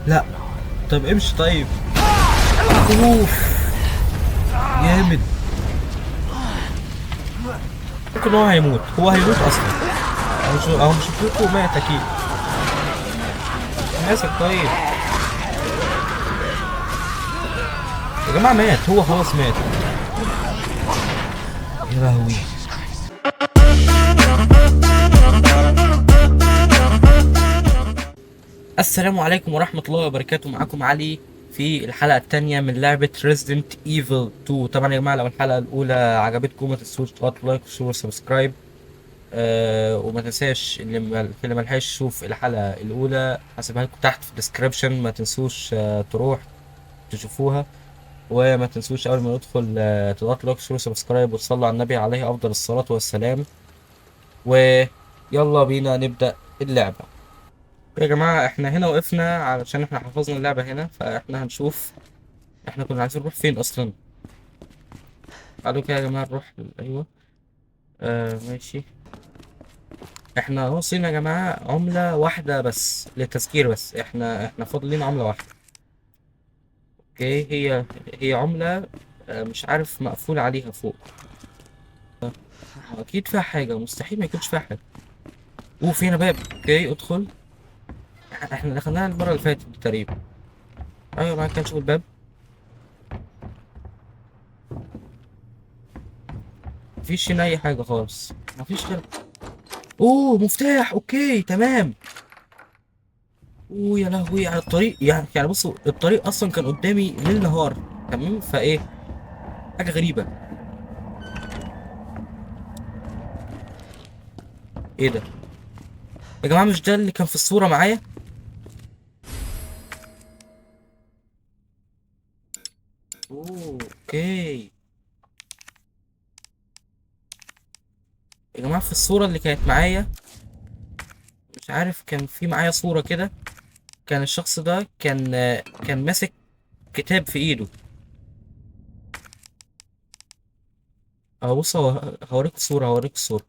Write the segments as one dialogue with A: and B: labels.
A: لا. طب امشي طيب. اوف. جامد. ممكن هو هيموت، هو هيموت اصلا. او مش فوقه مات اكيد. ماسك طيب. يا جماعة مات، هو خلاص مات. يا لهوي. السلام عليكم ورحمة الله وبركاته، معاكم علي في الحلقة التانية من لعبة Resident Evil 2. طبعا يا جماعة لو الحلقة الأولى عجبتكم ما تنسوش تضغطوا لايك وشير وسبسكرايب. وما تنساش اللي ملحقش يشوف الحلقة الأولى هسيبها لكم تحت في الديسكريبشن، ما تنسوش تروح تشوفوها. وما تنسوش أول ما ندخل تضغطوا لايك وشير وسبسكرايب وتصلوا على النبي عليه أفضل الصلاة والسلام. ويلا بينا نبدأ اللعبة. يا جماعة احنا هنا وقفنا علشان احنا حفظنا اللعبة هنا، فاحنا هنشوف احنا كنا عايزين نروح فين اصلا. قالوا كده يا جماعة نروح ايوه. ماشي. احنا واصلين يا جماعة عملة واحدة بس للتذكير، بس احنا فاضلين عملة واحدة. اوكي، هي عملة مش عارف مقفول عليها فوق. اكيد فيها حاجة، مستحيل ما يكونش فيها حاجة. اوف هنا باب، اوكي ادخل. احنا دخلناها المرة اللي فاتت دي تقريبا. ايوه معاك، كان نشوف الباب. مفيش هنا اي حاجة خالص، مفيش غير اوه مفتاح. اوكي تمام. اوه يا لهوي على الطريق، يعني بصوا الطريق اصلا كان قدامي ليل نهار. تمام فايه، حاجه غريبه. ايه ده يا جماعه؟ مش ده اللي كان في الصوره معايا؟ اوه اوكي. يا جماعه في الصوره اللي كانت معايا، مش عارف كان في معايا صوره كده، كان الشخص ده كان ماسك كتاب في ايده. اهو بص، هوريك الصوره، هوريك الصوره.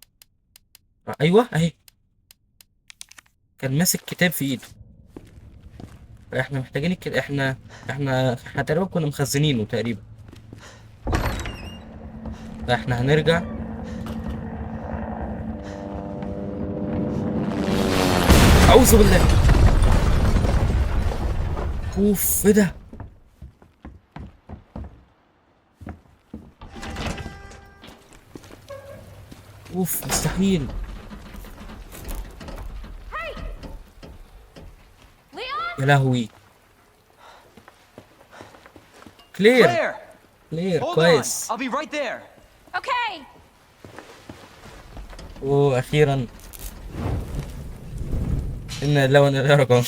A: ايوه اهي، كان ماسك كتاب في ايده. احنا محتاجين احنا تقريبا كنا مخزنينه تقريبا. فاحنا هنرجع. اعوذ بالله. اوف ايه ده؟ اوف مستحيل.
B: Leon?
A: يا لهوي. كلير.
C: Claire!
A: كلير
C: Hold on!
A: كويس.
C: I'll be right there!
B: Okay.
A: اوه اخيرا. ان لو انا راجعون.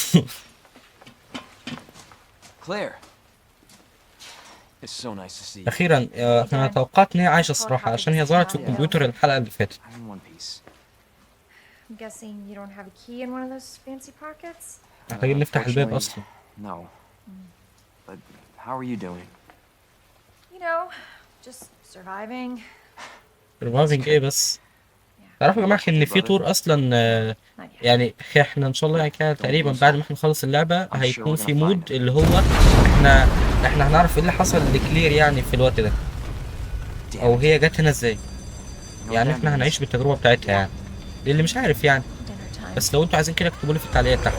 C: Claire! It's so nice to see you.
A: اخيرا. انا توقعت ان هي عايشه الصراحه عشان هي ظهرت في الكمبيوتر الحلقه اللي فاتت.
C: I'm in one piece.
B: I'm guessing you don't have a key in one of those fancy pockets?
A: محتاجين نفتح الباب
C: Unfortunately,
A: اصلا.
C: no. But how are you doing?
B: You know, just surviving.
A: ريفايفنج ايه بس؟ تعرفوا يا جماعه ان في طور اصلا
B: Not yet.
A: يعني احنا ان شاء الله يعني كده تقريبا بعد ما احنا نخلص اللعبه هيكون في مود اللي هو احنا احنا هنعرف ايه اللي حصل لكلير يعني في الوقت ده، او هي جت هنا ازاي. يعني احنا هنعيش بالتجربه بتاعتها يعني، للي مش عارف يعني.
B: Dinner time.
A: بس لو انتوا عايزين كده اكتبوا لي في التعليقات تحت.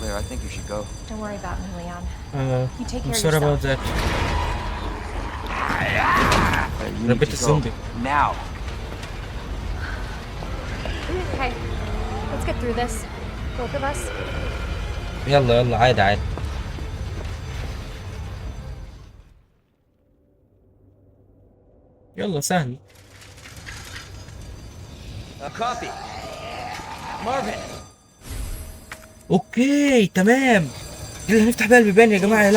C: Claire, I think you should go.
B: Don't worry about me, Leon. You take
A: I'm
B: care of
A: sorry about
B: yourself.
A: that.
C: Claire, you need
A: ربيت
C: to go.
A: الزومبي.
C: Now!
B: Okay, let's get through this. Both of us.
A: يلا يلا عادي عادي. يلا سهل.
C: Coffee! Marvin!
A: اوكي تمام. دي اللي هنفتح بيها البيبان يا جماعه. يا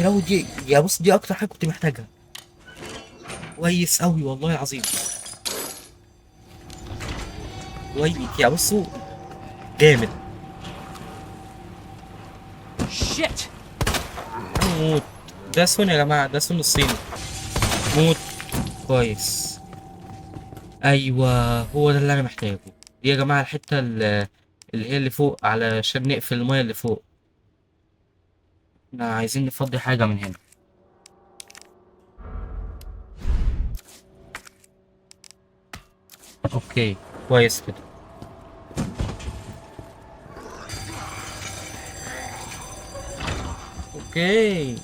A: لو دي، يا بص دي اكتر حاجه كنت محتاجها. كويس قوي والله العظيم. كويس يا بصوا، جامد.
C: Shit!
A: موت. ده سون يا جماعه، ده سون الصيني. موت. كويس. ايوه هو ده اللي انا محتاجه. دي يا جماعه الحته اللي هي اللي فوق علشان نقفل المايه اللي فوق. احنا عايزين نفضي حاجة من هنا. اوكي كويس كده. اوكي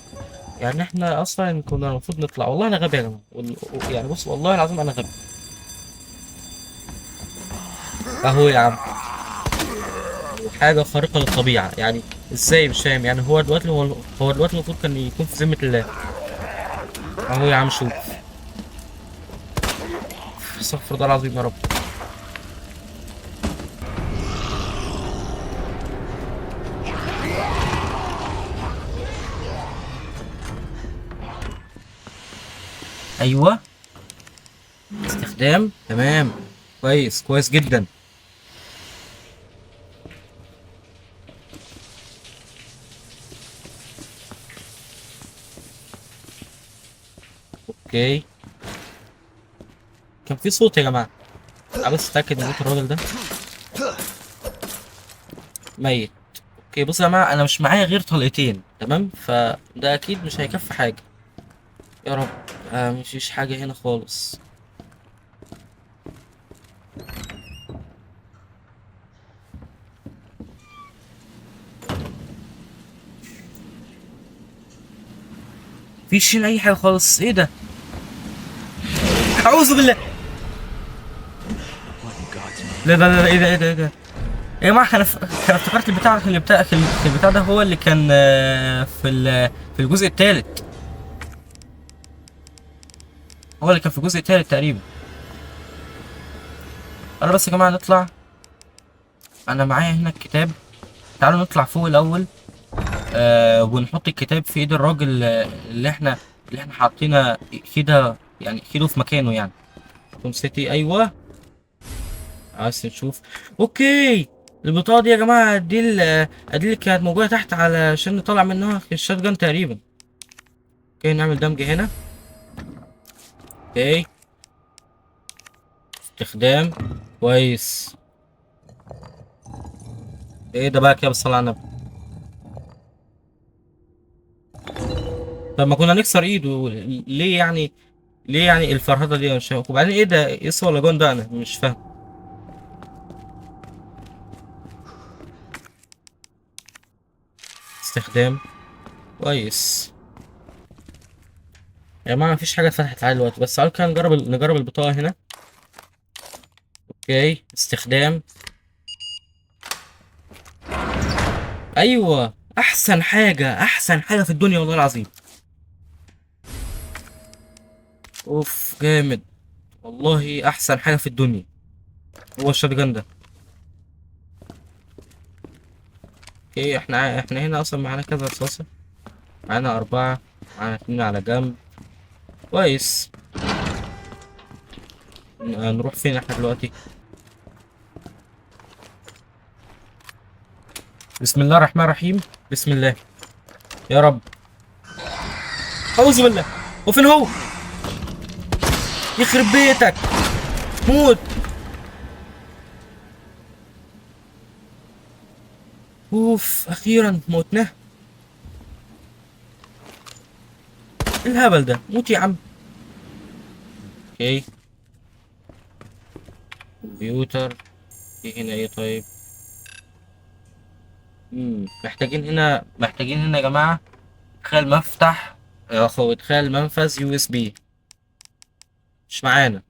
A: يعني احنا اصلا كنا المفروض نطلع. والله انا غبي يا جماعة يعني بص والله العظيم انا غبي. اهو يا عم حاجة خارقة للطبيعة يعني. ازاي مش فاهم يعني. هو دلوقتي المفروض كان يكون في ذمة الله. اهو يا عم شوف. استغفر الله العظيم يا رب. ايوه استخدام تمام. كويس كويس جدا. اوكي كان في صوت يا جماعة. تعال بس اتاكد من موت الراجل ده. ميت. اوكي بص يا جماعة انا مش معايا غير طلقتين تمام، فده اكيد مش هيكفي حاجة. يا رب. مفيش حاجة هنا خالص. مفيش هنا اي حاجة خالص. ايه ده؟ اعوذ بالله.
C: What in God's name?
A: لا لا لا ايه ده ايه ده ايه ده يا جماعة. كان افتكرت البتاع ده هو اللي كان في الجزء الثالث. هو اللي كان في الجزء الثالث تقريبا. انا بس يا جماعة نطلع. انا معايا هنا الكتاب. تعالوا نطلع فوق الاول. ونحط الكتاب في ايد الراجل اللي احنا حاطينه كده يعني كيلو في مكانه يعني. توم سيتي ايوه. عايز نشوف. اوكي البطاقة دي يا جماعة دي اللي كانت موجودة تحت علشان نطلع منها الشات جان تقريبا. اوكي نعمل دمج هنا. اوكي استخدام كويس. ايه ده بقى كده بالصلاة على النبي. طب ما كنا نكسر ايده ليه يعني؟ ليه يعني الفرهدة دي؟ أنا مش فاهم. وبعدين ايه ده؟ ايه ولا جون ده؟ انا مش فاهم. استخدام كويس. يا جماعة مفيش حاجة اتفتحت على دلوقتي، بس تعالوا كده نجرب البطاقة هنا. اوكي استخدام. ايوه احسن حاجة في الدنيا والله العظيم. اوف جامد. والله احسن حاجة في الدنيا هو الشotgun ده. اوكي احنا هنا اصلا معانا كذا رصاصة. معانا 4. معانا 2 على جنب. كويس. نروح فين احنا دلوقتي؟ بسم الله الرحمن الرحيم. بسم الله يا رب. اعوذ بالله. وفين هو؟ يخرب بيتك. موت. اوف اخيرا موتناه. ايه الهبل ده؟ موت يا عم. اوكي كمبيوتر. في هنا ايه طيب؟ محتاجين هنا يا جماعة. ادخال مفتاح يا اخو. ادخال منفذ يو اس بي. مش معانا.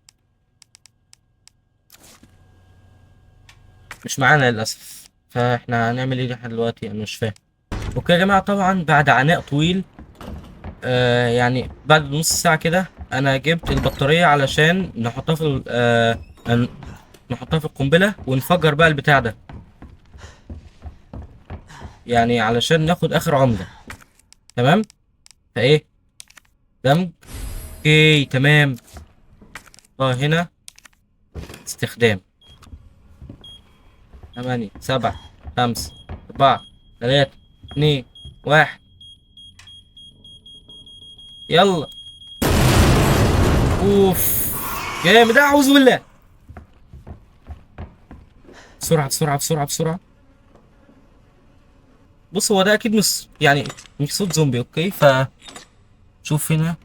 A: مش معانا للاسف. فاحنا هنعمل ايه احنا دلوقتي؟ انا مش فاهم. اوكي يا جماعة طبعا بعد عناء طويل يعني بعد نص ساعة كده انا جبت البطارية علشان نحطها في نحطها في القنبلة ونفجر بقى البتاع ده. يعني علشان ناخد اخر عملة. تمام. فايه دمج. اوكي تمام. هنا استخدام. 8 7 5 4 3 2 1. يلا. اوف جامد. اعوذ بالله. بسرعة بسرعة بسرعة بسرعة. بص هو ده اكيد مش يعني مش صوت زومبي. اوكي شوف هنا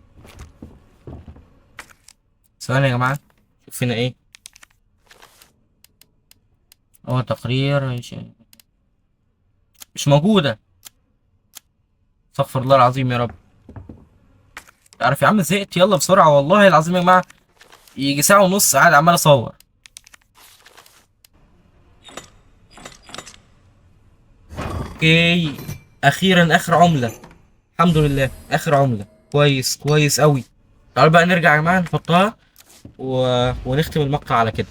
A: ثواني يا جماعة. شوف هنا ايه. هو تقرير مش موجودة. استغفر الله العظيم يا رب. عارف يا عم زهقت، يلا بسرعة والله العظيم يا جماعة. يجي ساعة ونص قاعد عمال اصور. اوكي اخيرا اخر عملة. الحمد لله اخر عملة. كويس كويس قوي. تعالوا بقى نرجع يا جماعة نحطها ونختم المقطع على كده.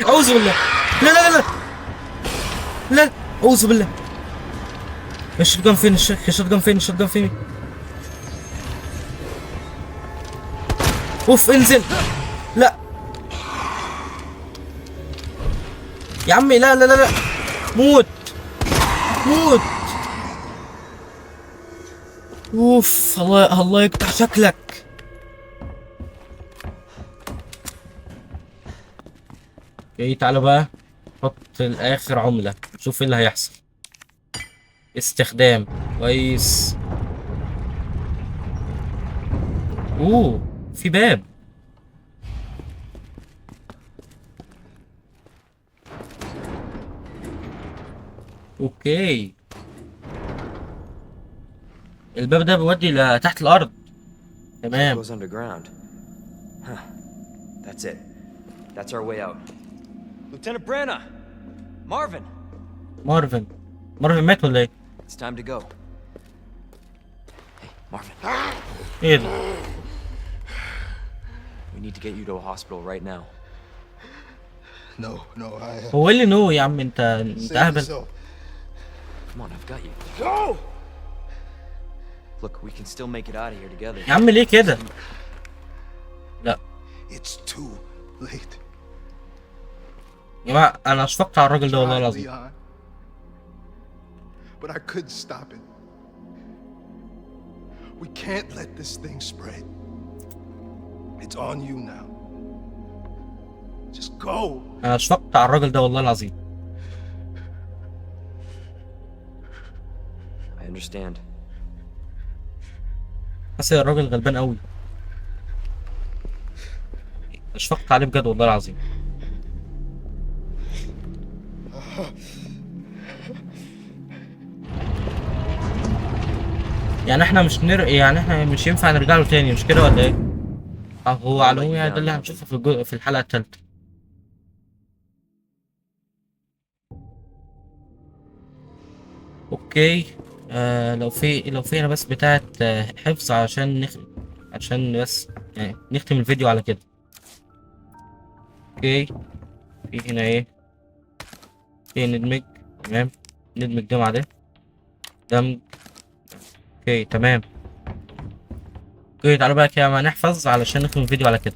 A: اعوذ بالله. لا لا لا لا لا. اعوذ بالله. الشوت جان فين؟ الشوت جان فين؟ الشوت جان فين؟ اوف انزل. لا يا عمي لا لا لا لا. موت موت. اوف الله يقطع شكلك. اوكي تعالوا بقى نحط الاخر عملة نشوف ايه اللي هيحصل. استخدام. كويس. اوه في باب. اوكي الباب ده بيودي لتحت الارض. تمام.
C: Goes underground. Huh. That's it. That's our way out. Lieutenant Branna! Marvin!
A: مارفن. مارفن مات ولا ايه؟
C: It's time to go. Hey, Marvin.
A: ايه ده؟
C: We need to get you to a hospital right now.
D: No, I
A: هو ايه اللي نو يا عم؟ انت
D: save
A: اهبل.
D: yourself.
C: Come on, I've got you.
D: Go!
C: Look, we can still make it out of here together.
A: يا عم ليه كده؟ لا
D: It's too late.
A: يا جماعة انا اشفقت على الراجل ده والله
D: Tried,
A: العظيم.
D: Leon. But I couldn't stop it. We can't let this thing spread. It's on you now. Just go.
A: انا اشفقت على الراجل ده والله العظيم.
C: I understand.
A: حاسس ان الراجل غلبان قوي. اشفقت عليه بجد والله العظيم. يعني احنا مش يعني احنا مش ينفع نرجع له تاني مش كده ولا ايه؟ هو على العموم يعني ده اللي هنشوفه في الحلقة التالتة. اوكي لو في هنا بس بتاعة حفظ عشان بس يعني نختم الفيديو على كده. اوكي في هنا ايه؟ في ندمج. تمام ندمج ده مع ده. دمج. اوكي تمام. اوكي تعالوا بقى كده ما نحفظ علشان نختم الفيديو على كده.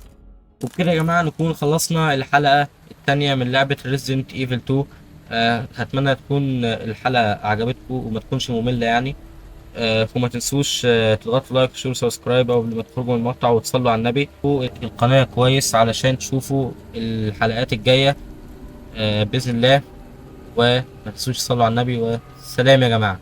A: وبكده يا جماعة نكون خلصنا الحلقة التانية من لعبة Resident Evil 2. هتمنى تكون الحلقة عجبتكم وما تكونش مملة يعني. وما تنسوش تضغطوا لايك وشير وسبسكرايب قبل ما تخرجوا من المقطع وتصلوا على النبي القناة كويس علشان تشوفوا الحلقات الجاية بإذن الله. وما تنسوش تصلوا على النبي. والسلام يا جماعة.